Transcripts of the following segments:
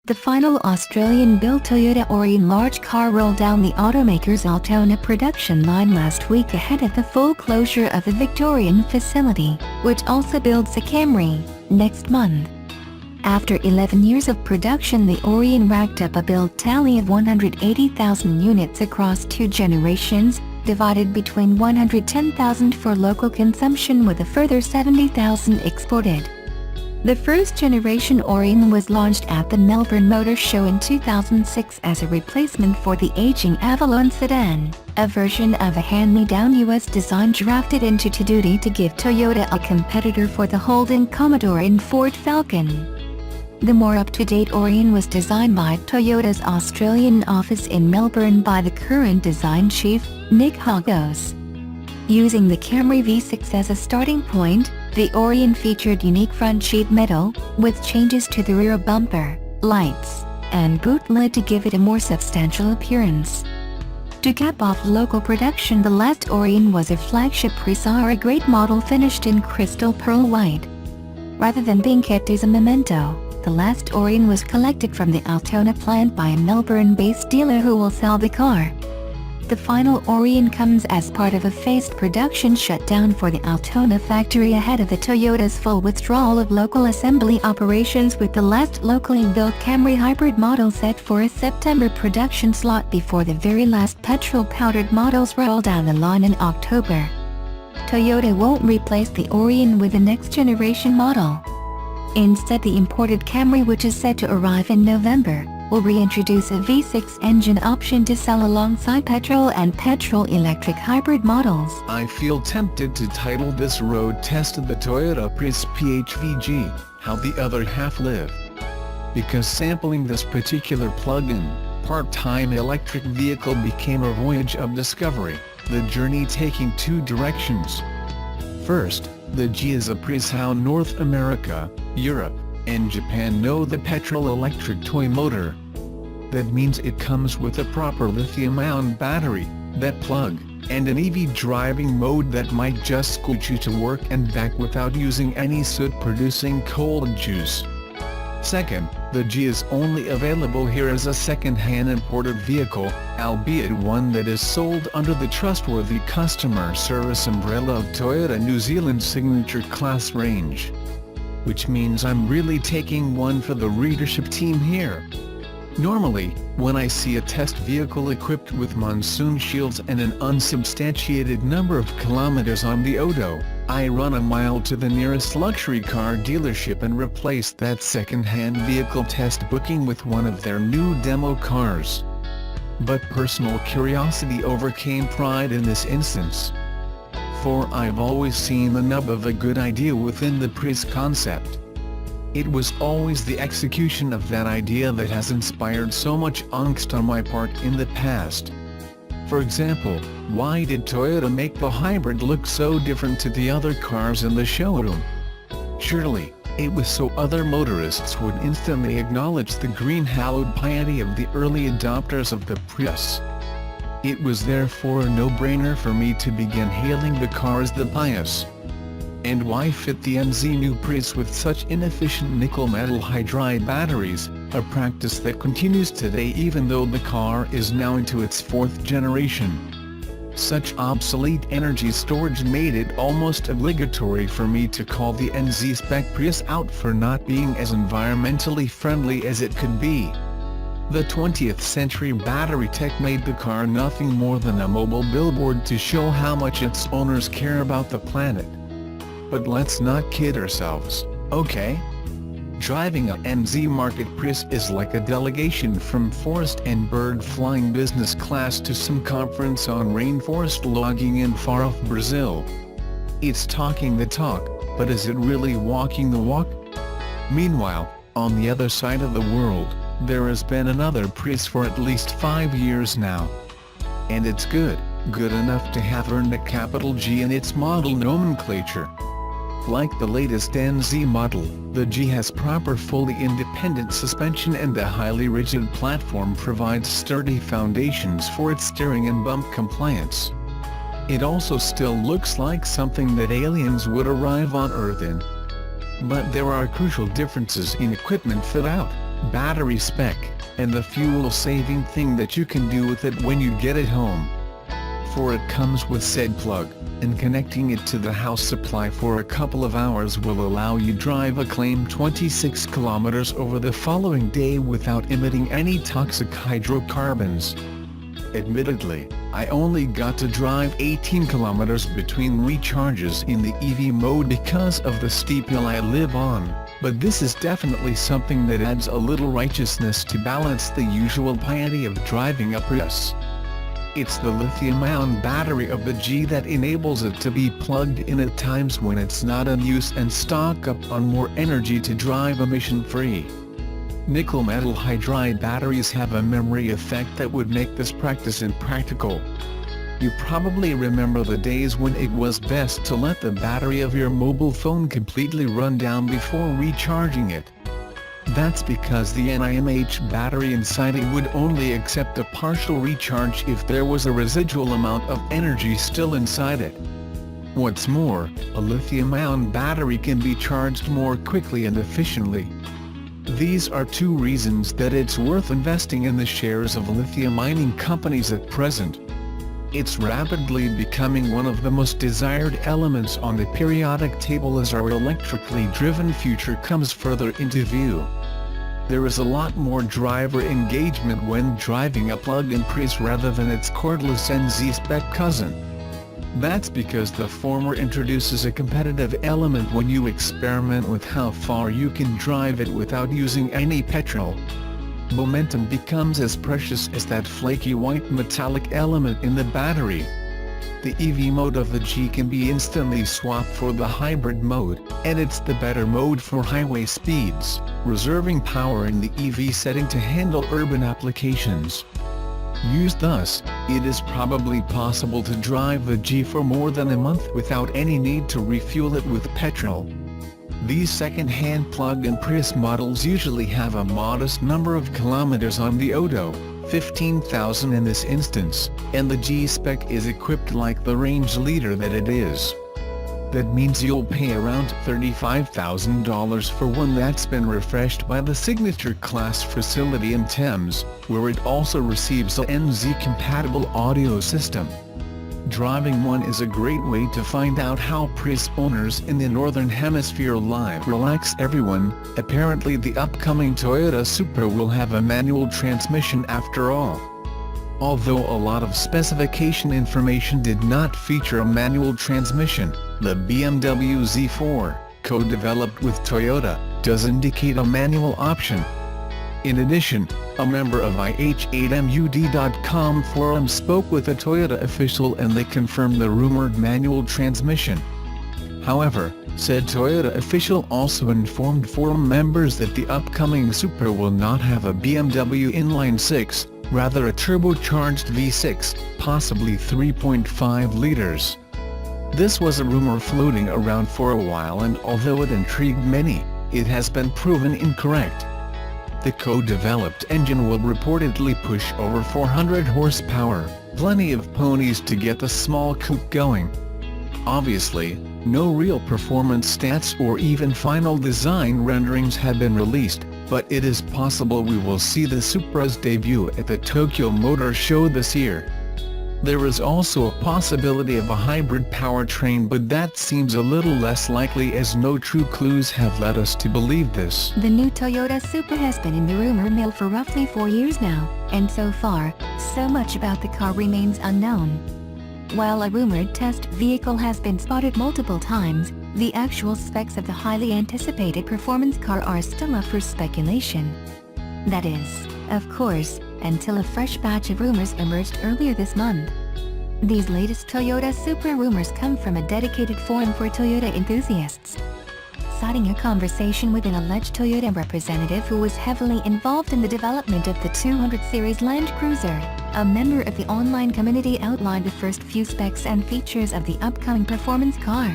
The final Australian-built Toyota Aurion large car rolled down the automaker's Altona production line last week ahead of the full closure of the Victorian facility, which also builds a Camry, next month. After 11 years of production, the Aurion racked up a build tally of 180,000 units across 2 generations, divided between 110,000 for local consumption with a further 70,000 exported. The first-generation Aurion was launched at the Melbourne Motor Show in 2006 as a replacement for the aging Avalon sedan, a version of a hand-me-down US design drafted into duty to give Toyota a competitor for the Holden Commodore and Ford Falcon. The more up-to-date Aurion was designed by Toyota's Australian office in Melbourne by the current design chief, Nick Hagos. Using the Camry V6 as a starting point, the Aurion featured unique front sheet metal, with changes to the rear bumper, lights, and boot lid to give it a more substantial appearance. To cap off local production, the last Aurion was a flagship Prisara-grade model finished in crystal pearl white. Rather than being kept as a memento, the last Aurion was collected from the Altona plant by a Melbourne-based dealer who will sell the car. The final Aurion comes as part of a phased production shutdown for the Altona factory ahead of the Toyota's full withdrawal of local assembly operations, with the last locally built Camry hybrid model set for a September production slot before the very last petrol-powered models roll down the line in October. Toyota won't replace the Aurion with the next-generation model. Instead, the imported Camry, which is set to arrive in November, will reintroduce a V6 engine option to sell alongside petrol and petrol-electric hybrid models. I feel tempted to title this road test of the Toyota Prius PHEV, How the Other Half Live. Because sampling this particular plug-in, part-time electric vehicle became a voyage of discovery, the journey taking 2 directions. First, the G is a Prius how North America, Europe, and Japan know the petrol-electric toy motor. That means it comes with a proper lithium-ion battery, that plug, and an EV driving mode that might just scoot you to work and back without using any soot-producing cold juice. Second, the G is only available here as a second-hand imported vehicle, albeit one that is sold under the trustworthy customer service umbrella of Toyota New Zealand's signature class range. Which means I'm really taking one for the readership team here. Normally, when I see a test vehicle equipped with monsoon shields and an unsubstantiated number of kilometers on the odo, I run a mile to the nearest luxury car dealership and replace that second-hand vehicle test booking with one of their new demo cars. But personal curiosity overcame pride in this instance. For I've always seen the nub of a good idea within the Prius concept. It was always the execution of that idea that has inspired so much angst on my part in the past. For example, why did Toyota make the hybrid look so different to the other cars in the showroom? Surely, it was so other motorists would instantly acknowledge the green-hallowed piety of the early adopters of the Prius. It was therefore a no-brainer for me to begin hailing the car as the Prius. And why fit the NZ new Prius with such inefficient nickel-metal hydride batteries, a practice that continues today even though the car is now into its 4th generation. Such obsolete energy storage made it almost obligatory for me to call the NZ spec Prius out for not being as environmentally friendly as it could be. The 20th century battery tech made the car nothing more than a mobile billboard to show how much its owners care about the planet. But let's not kid ourselves, okay? Driving a NZ market Prius is like a delegation from forest and bird flying business class to some conference on rainforest logging in far-off Brazil. It's talking the talk, but is it really walking the walk? Meanwhile, on the other side of the world, there has been another Prius for at least 5 years now. And it's good enough to have earned a capital G in its model nomenclature. Like the latest NZ model, the G has proper fully independent suspension, and the highly rigid platform provides sturdy foundations for its steering and bump compliance. It also still looks like something that aliens would arrive on Earth in. But there are crucial differences in equipment fit out, battery spec, and the fuel-saving thing that you can do with it when you get it home. For it comes with said plug, and connecting it to the house supply for a couple of hours will allow you drive a claimed 26 kilometers over the following day without emitting any toxic hydrocarbons. Admittedly, I only got to drive 18 kilometers between recharges in the EV mode because of the steep hill I live on, but this is definitely something that adds a little righteousness to balance the usual piety of driving a Prius. It's the lithium-ion battery of the G that enables it to be plugged in at times when it's not in use and stock up on more energy to drive emission-free. Nickel metal hydride batteries have a memory effect that would make this practice impractical. You probably remember the days when it was best to let the battery of your mobile phone completely run down before recharging it. That's because the NiMH battery inside it would only accept a partial recharge if there was a residual amount of energy still inside it. What's more, a lithium-ion battery can be charged more quickly and efficiently. These are two reasons that it's worth investing in the shares of lithium mining companies at present. It's rapidly becoming one of the most desired elements on the periodic table as our electrically driven future comes further into view. There is a lot more driver engagement when driving a plug-in Prius rather than its cordless NZ-spec cousin. That's because the former introduces a competitive element when you experiment with how far you can drive it without using any petrol. Momentum becomes as precious as that flaky white metallic element in the battery. The EV mode of the G can be instantly swapped for the hybrid mode, and it's the better mode for highway speeds, reserving power in the EV setting to handle urban applications. Used thus, it is probably possible to drive the G for more than a month without any need to refuel it with petrol. These second-hand plug-in Prius models usually have a modest number of kilometers on the odo, 15,000 in this instance, and the G-spec is equipped like the range leader that it is. That means you'll pay around $35,000 for one that's been refreshed by the Signature Class facility in Thames, where it also receives a NZ-compatible audio system. Driving one is a great way to find out how Prius owners in the Northern Hemisphere live. Relax everyone, apparently the upcoming Toyota Supra will have a manual transmission after all. Although a lot of specification information did not feature a manual transmission, the BMW Z4, co-developed with Toyota, does indicate a manual option. In addition, a member of IH8MUD.com forum spoke with a Toyota official and they confirmed the rumored manual transmission. However, said Toyota official also informed forum members that the upcoming Supra will not have a BMW inline-six, rather a turbocharged V6, possibly 3.5 liters. This was a rumor floating around for a while, and although it intrigued many, it has been proven incorrect. The co-developed engine will reportedly push over 400 horsepower, plenty of ponies to get the small coupe going. Obviously, no real performance stats or even final design renderings have been released, but it is possible we will see the Supra's debut at the Tokyo Motor Show this year. There is also a possibility of a hybrid powertrain, but that seems a little less likely as no true clues have led us to believe this. The new Toyota Supra has been in the rumor mill for roughly 4 years now, and so far, so much about the car remains unknown. While a rumored test vehicle has been spotted multiple times, the actual specs of the highly anticipated performance car are still up for speculation. That is, of course, until a fresh batch of rumors emerged earlier this month. These latest Toyota Supra rumors come from a dedicated forum for Toyota enthusiasts. Citing a conversation with an alleged Toyota representative who was heavily involved in the development of the 200 series Land Cruiser, a member of the online community outlined the first few specs and features of the upcoming performance car.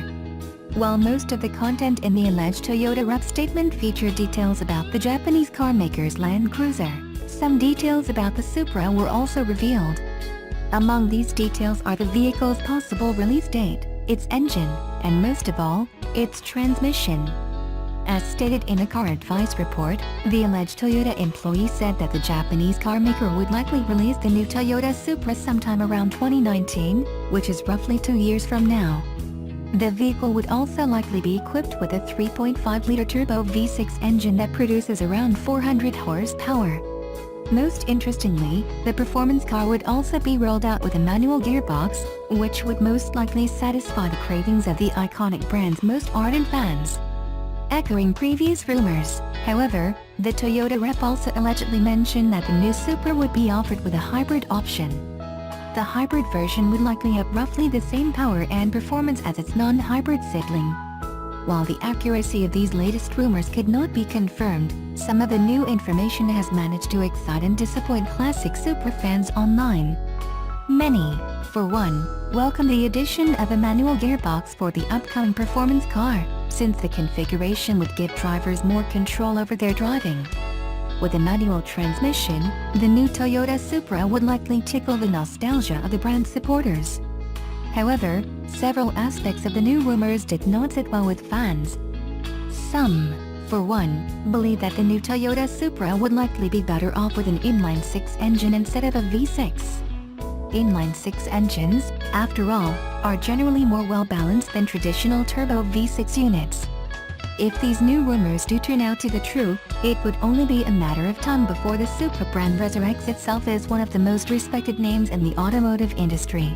While most of the content in the alleged Toyota rep statement featured details about the Japanese car maker's Land Cruiser, some details about the Supra were also revealed. Among these details are the vehicle's possible release date, its engine, and most of all, its transmission. As stated in a car advice report, the alleged Toyota employee said that the Japanese carmaker would likely release the new Toyota Supra sometime around 2019, which is roughly 2 years from now. The vehicle would also likely be equipped with a 3.5-liter turbo V6 engine that produces around 400 horsepower. Most interestingly, the performance car would also be rolled out with a manual gearbox, which would most likely satisfy the cravings of the iconic brand's most ardent fans. Echoing previous rumors, however, the Toyota rep also allegedly mentioned that the new Supra would be offered with a hybrid option. The hybrid version would likely have roughly the same power and performance as its non-hybrid sibling. While the accuracy of these latest rumors could not be confirmed, some of the new information has managed to excite and disappoint classic Supra fans online. Many, for one, welcome the addition of a manual gearbox for the upcoming performance car, since the configuration would give drivers more control over their driving. With a manual transmission, the new Toyota Supra would likely tickle the nostalgia of the brand's supporters. However, several aspects of the new rumors did not sit well with fans. Some, for one, believe that the new Toyota Supra would likely be better off with an inline-6 engine instead of a V6. Inline-6 engines, after all, are generally more well-balanced than traditional turbo V6 units. If these new rumors do turn out to be true, it would only be a matter of time before the Supra brand resurrects itself as one of the most respected names in the automotive industry.